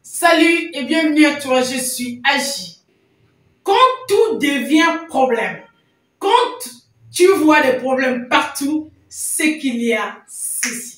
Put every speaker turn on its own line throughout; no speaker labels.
Salut et bienvenue à toi, je suis Agi. Quand tout devient problème, quand tu vois des problèmes partout, c'est qu'il y a ceci.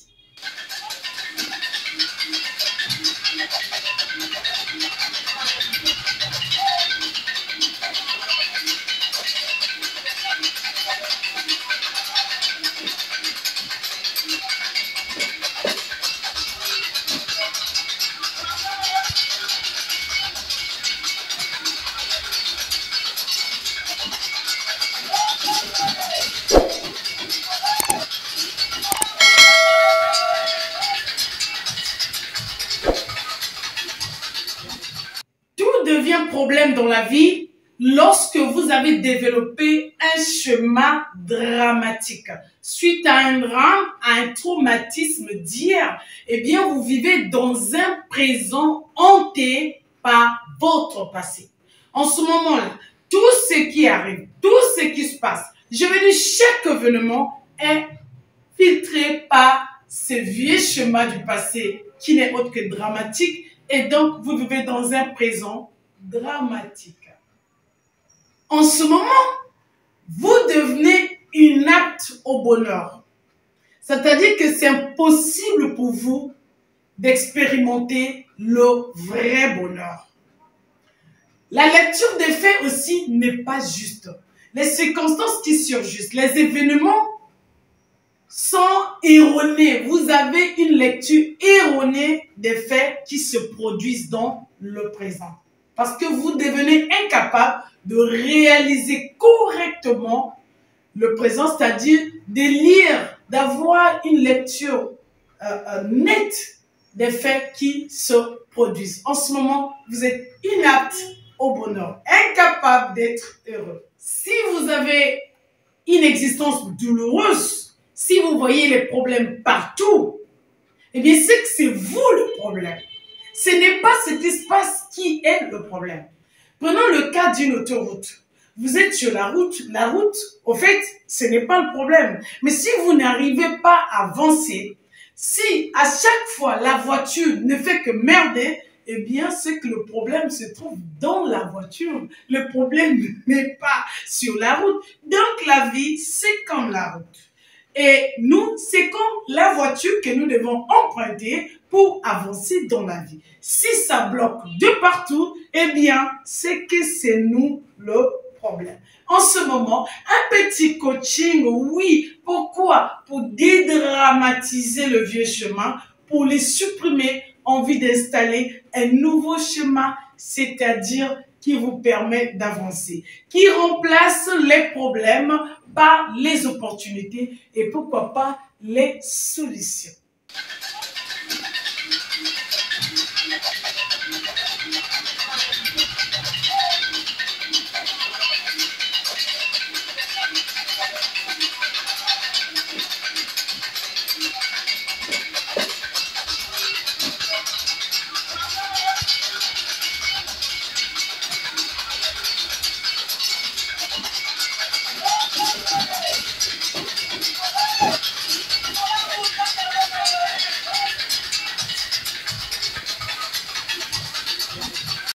Tout devient problème dans la vie lorsque vous avez développé un schéma dramatique. Suite à un drame, à un traumatisme d'hier, eh bien, vous vivez dans un présent hanté par votre passé. En ce moment-là, tout ce qui arrive, tout ce qui se passe, je veux dire, chaque événement est filtré par ce vieux schéma du passé qui n'est autre que dramatique. Et donc, vous vivez dans un présent dramatique. En ce moment, vous devenez inapte au bonheur. C'est-à-dire que c'est impossible pour vous d'expérimenter le vrai bonheur. La lecture des faits aussi n'est pas juste. Les circonstances qui surgissent, les événements sont erronés. Vous avez une lecture erronée des faits qui se produisent dans le présent. Parce que vous devenez incapable de réaliser correctement le présent, c'est-à-dire de lire, d'avoir une lecture nette des faits qui se produisent. En ce moment, vous êtes inapte au bonheur, incapable d'être heureux. Si vous avez une existence douloureuse, si vous voyez les problèmes partout, eh bien, c'est que c'est vous le problème. Ce n'est pas ce qui se passe qui est le problème. Prenons le cas d'une autoroute. Vous êtes sur la route, au fait, ce n'est pas le problème. Mais si vous n'arrivez pas à avancer, si à chaque fois la voiture ne fait que merder, eh bien, c'est que le problème se trouve dans la voiture. Le problème n'est pas sur la route. Donc, la vie, c'est comme la route. Et nous, c'est comme la voiture que nous devons emprunter pour avancer dans la vie. Si ça bloque de partout, eh bien, c'est que c'est nous le problème. En ce moment, un petit coaching, oui. Pourquoi? Pour dédramatiser le vieux chemin, pour les supprimer, envie d'installer un nouveau schéma, c'est-à-dire qui vous permet d'avancer, qui remplace les problèmes par les opportunités et pourquoi pas les solutions.